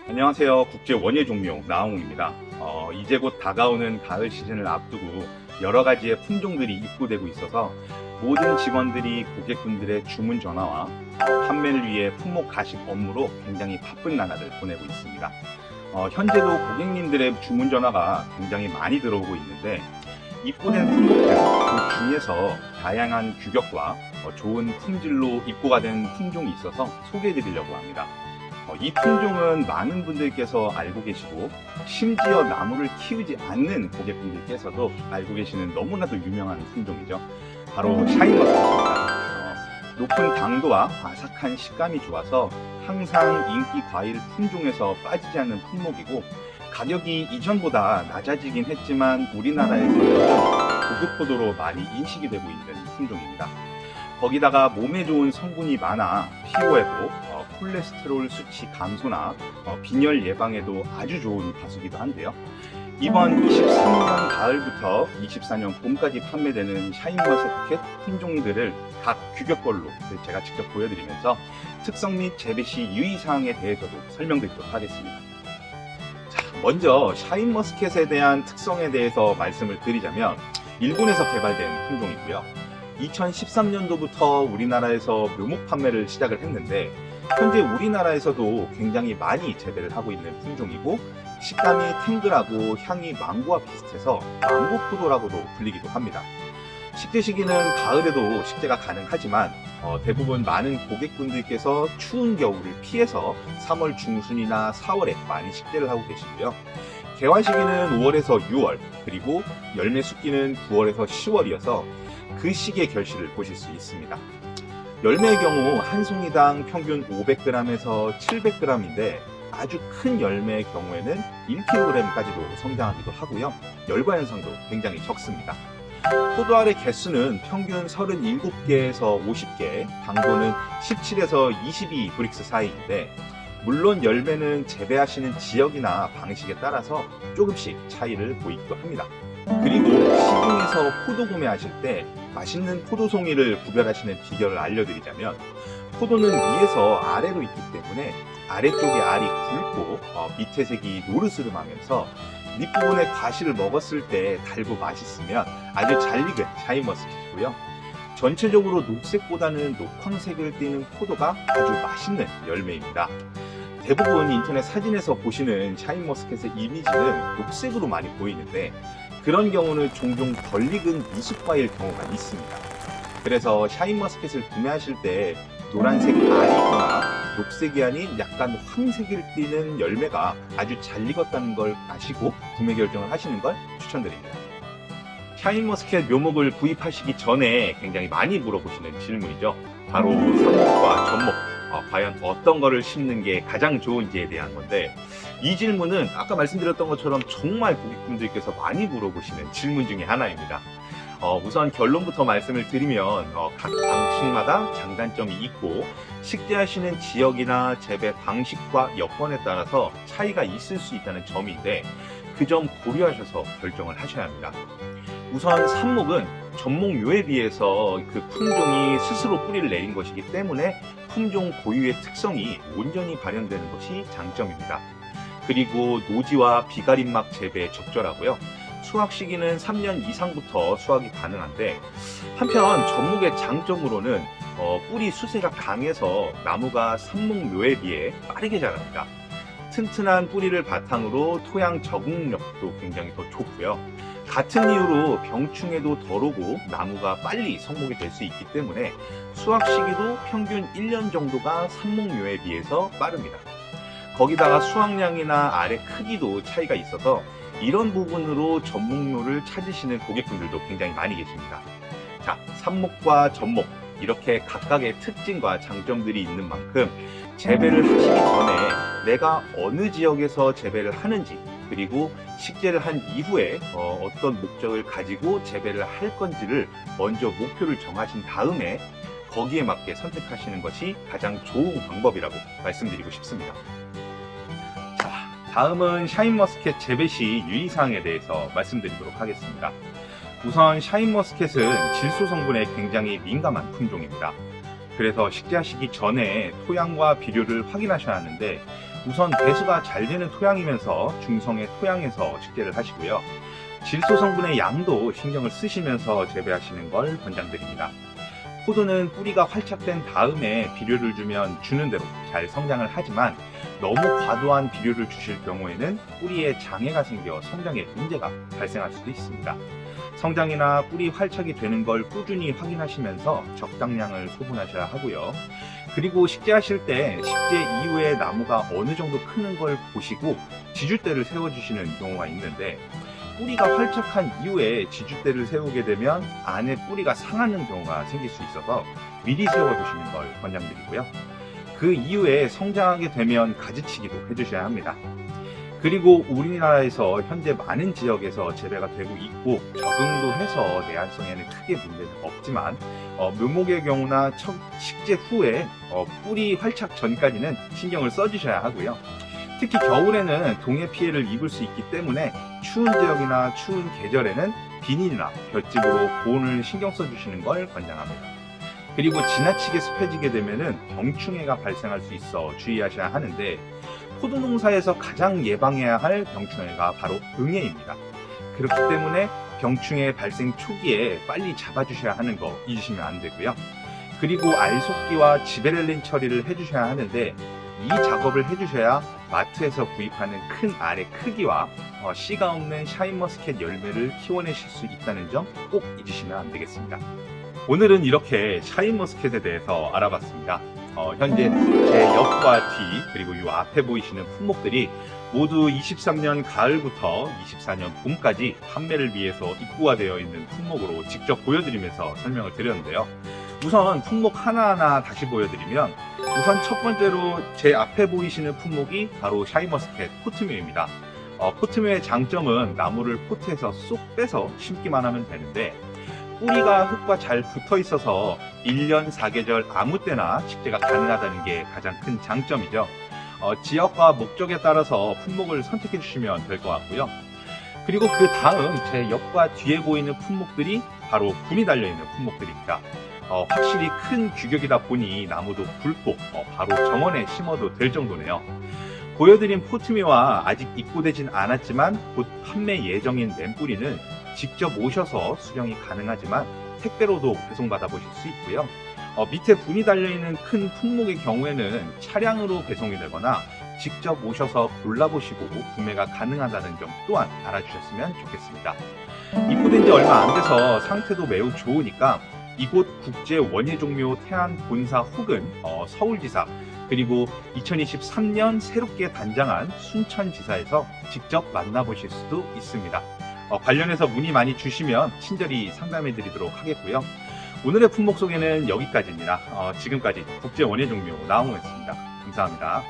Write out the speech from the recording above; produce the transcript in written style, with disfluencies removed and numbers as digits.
안녕하세요. 국제 원예 종묘 나홍입니다. 이제 곧 다가오는 가을 시즌을 앞두고 여러 가지의 품종들이 입고되고 있어서 모든 직원들이 고객분들의 주문 전화와 판매를 위해 품목 가식 업무로 굉장히 바쁜 나날을 보내고 있습니다. 현재도 고객님들의 주문 전화가 굉장히 많이 들어오고 있는데 입고된 품목들 그 중에서 다양한 규격과 좋은 품질로 입고가 된 품종이 있어서 소개해 드리려고 합니다. 이 품종은 많은 분들께서 알고 계시고 심지어 나무를 키우지 않는 고객분들께서도 알고 계시는 너무나도 유명한 품종이죠. 바로 샤인머스켓입니다. 높은 당도와 아삭한 식감이 좋아서 항상 인기 과일 품종에서 빠지지 않는 품목이고 가격이 이전보다 낮아지긴 했지만 우리나라에서 여전히 고급 포도로 많이 인식이 되고 있는 품종입니다. 거기다가 몸에 좋은 성분이 많아 피부 회복, 콜레스테롤 수치 감소나 빈혈 예방에도 아주 좋은 과수기도 한데요. 이번 23년 가을부터 24년 봄까지 판매되는 샤인머스켓 품종들을 각 규격별로 제가 직접 보여드리면서 특성 및 재배 시 유의사항에 대해서도 설명드리도록 하겠습니다. 자, 먼저 샤인머스켓에 대한 특성에 대해서 말씀을 드리자면 일본에서 개발된 품종이고요. 2013년도부터 우리나라에서 묘목 판매를 시작을 했는데 현재 우리나라에서도 굉장히 많이 재배를 하고 있는 품종이고 식감이 탱글하고 향이 망고와 비슷해서 망고포도라고도 불리기도 합니다. 식재 시기는 가을에도 식재가 가능하지만 대부분 많은 고객분들께서 추운 겨울을 피해서 3월 중순이나 4월에 많이 식재를 하고 계시고요. 개화 시기는 5월에서 6월 그리고 열매 숙기는 9월에서 10월이어서 그 시기의 결실을 보실 수 있습니다. 열매의 경우 한 송이당 평균 500g에서 700g인데 아주 큰 열매의 경우에는 1kg까지도 성장하기도 하고요. 열과 현상도 굉장히 적습니다. 포도알의 개수는 평균 37개에서 50개, 당도는 17에서 22 브릭스 사이인데 물론 열매는 재배하시는 지역이나 방식에 따라서 조금씩 차이를 보이기도 합니다. 그리고 시중에서 포도 구매하실 때 맛있는 포도송이를 구별하시는 비결을 알려드리자면 포도는 위에서 아래로 있기 때문에 아래쪽에 알이 굵고 밑에 색이 노르스름하면서 밑부분에 과실을 먹었을 때 달고 맛있으면 아주 잘 익은 샤인머스켓이고요. 전체적으로 녹색보다는 녹황색을 띠는 포도가 아주 맛있는 열매입니다. 대부분 인터넷 사진에서 보시는 샤인머스켓의 이미지는 녹색으로 많이 보이는데 그런 경우는 종종 덜 익은 미숫과일 경우가 있습니다. 그래서 샤인머스켓을 구매하실 때 노란색 알이 있거나 녹색이 아닌 약간 황색을 띠는 열매가 아주 잘 익었다는 걸 아시고 구매 결정을 하시는 걸 추천드립니다. 샤인머스켓 묘목을 구입하시기 전에 굉장히 많이 물어보시는 질문이죠. 바로 삽목과 접목, 과연 어떤 거를 심는 게 가장 좋은지에 대한 건데 이 질문은 아까 말씀드렸던 것처럼 정말 고객분들께서 많이 물어보시는 질문 중에 하나입니다. 우선 결론부터 말씀을 드리면 각 방식마다 장단점이 있고 식재하시는 지역이나 재배 방식과 여건에 따라서 차이가 있을 수 있다는 점인데 그 점 고려하셔서 결정을 하셔야 합니다. 우선 삽목은 접목묘에 비해서 그 품종이 스스로 뿌리를 내린 것이기 때문에 품종 고유의 특성이 온전히 발현되는 것이 장점입니다. 그리고 노지와 비가림막 재배에 적절하고요. 수확 시기는 3년 이상부터 수확이 가능한데 한편 접목의 장점으로는 뿌리 수세가 강해서 나무가 삽목묘에 비해 빠르게 자랍니다. 튼튼한 뿌리를 바탕으로 토양 적응력도 굉장히 더 좋고요. 같은 이유로 병충해도 덜 오고 나무가 빨리 성목이 될 수 있기 때문에 수확 시기도 평균 1년 정도가 삽목묘에 비해서 빠릅니다. 거기다가 수확량이나 알의 크기도 차이가 있어서 이런 부분으로 전목묘를 찾으시는 고객분들도 굉장히 많이 계십니다. 자, 삽목과 전목 이렇게 각각의 특징과 장점들이 있는 만큼 재배를 하시기 전에 내가 어느 지역에서 재배를 하는지, 그리고 식재를 한 이후에 어떤 목적을 가지고 재배를 할 건지를 먼저 목표를 정하신 다음에 거기에 맞게 선택하시는 것이 가장 좋은 방법이라고 말씀드리고 싶습니다. 자, 다음은 샤인머스켓 재배 시 유의사항에 대해서 말씀드리도록 하겠습니다. 우선 샤인머스켓은 질소 성분에 굉장히 민감한 품종입니다. 그래서 식재하시기 전에 토양과 비료를 확인하셔야 하는데, 우선 배수가 잘 되는 토양이면서 중성의 토양에서 식재를 하시고요. 질소 성분의 양도 신경을 쓰시면서 재배하시는 걸 권장드립니다. 포도는 뿌리가 활착된 다음에 비료를 주면 주는 대로 잘 성장을 하지만, 너무 과도한 비료를 주실 경우에는 뿌리에 장애가 생겨 성장에 문제가 발생할 수도 있습니다. 성장이나 뿌리 활착이 되는 걸 꾸준히 확인하시면서 적당량을 소분하셔야 하고요. 그리고 식재하실 때 식재 이후에 나무가 어느 정도 크는 걸 보시고 지주대를 세워주시는 경우가 있는데, 뿌리가 활착한 이후에 지주대를 세우게 되면 안에 뿌리가 상하는 경우가 생길 수 있어서 미리 세워두시는 걸 권장드리고요. 그 이후에 성장하게 되면 가지치기도 해주셔야 합니다. 그리고 우리나라에서 현재 많은 지역에서 재배가 되고 있고 적응도 해서 내한성에는 크게 문제는 없지만, 묘목의 경우나 식재 후에 뿌리 활착 전까지는 신경을 써주셔야 하고요. 특히 겨울에는 동해 피해를 입을 수 있기 때문에 추운 지역이나 추운 계절에는 비닐이나 볏짚으로 보온을 신경 써주시는 걸 권장합니다. 그리고 지나치게 습해지게 되면은 병충해가 발생할 수 있어 주의하셔야 하는데, 포도 농사에서 가장 예방해야 할 병충해가 바로 응애입니다. 그렇기 때문에 병충해 발생 초기에 빨리 잡아주셔야 하는 거 잊으시면 안 되고요. 그리고 알속기와 지베렐린 처리를 해주셔야 하는데, 이 작업을 해주셔야 마트에서 구입하는 큰 알의 크기와 씨가 없는 샤인머스켓 열매를 키워내실 수 있다는 점 꼭 잊으시면 안 되겠습니다. 오늘은 이렇게 샤인머스켓에 대해서 알아봤습니다. 현재 제 옆과 뒤, 그리고 이 앞에 보이시는 품목들이 모두 23년 가을부터 24년 봄까지 판매를 위해서 입고가 되어 있는 품목으로 직접 보여드리면서 설명을 드렸는데요. 우선 품목 하나하나 다시 보여드리면, 우선 첫 번째로 제 앞에 보이시는 품목이 바로 샤인머스켓 포트묘입니다. 포트묘의 장점은 나무를 포트에서 쏙 빼서 심기만 하면 되는데, 뿌리가 흙과 잘 붙어 있어서 1년 4계절 아무 때나 식재가 가능하다는 게 가장 큰 장점이죠. 지역과 목적에 따라서 품목을 선택해 주시면 될 것 같고요. 그리고 그 다음 제 옆과 뒤에 보이는 품목들이 바로 분이 달려있는 품목들입니다. 확실히 큰 규격이다 보니 나무도 굵고 바로 정원에 심어도 될 정도네요. 보여드린 포트미와 아직 입고되진 않았지만 곧 판매 예정인 맨뿌리는 직접 오셔서 수령이 가능하지만 택배로도 배송받아 보실 수 있고요. 밑에 분이 달려있는 큰 품목의 경우에는 차량으로 배송이 되거나 직접 오셔서 골라보시고 구매가 가능하다는 점 또한 알아주셨으면 좋겠습니다. 입고된 지 얼마 안 돼서 상태도 매우 좋으니까 이곳 국제원예종묘 태안 본사 혹은 서울지사, 그리고 2023년 새롭게 단장한 순천지사에서 직접 만나보실 수도 있습니다. 관련해서 문의 많이 주시면 친절히 상담해 드리도록 하겠고요. 오늘의 품목 소개는 여기까지입니다. 지금까지 국제원예종묘 나홍호였습니다. 감사합니다.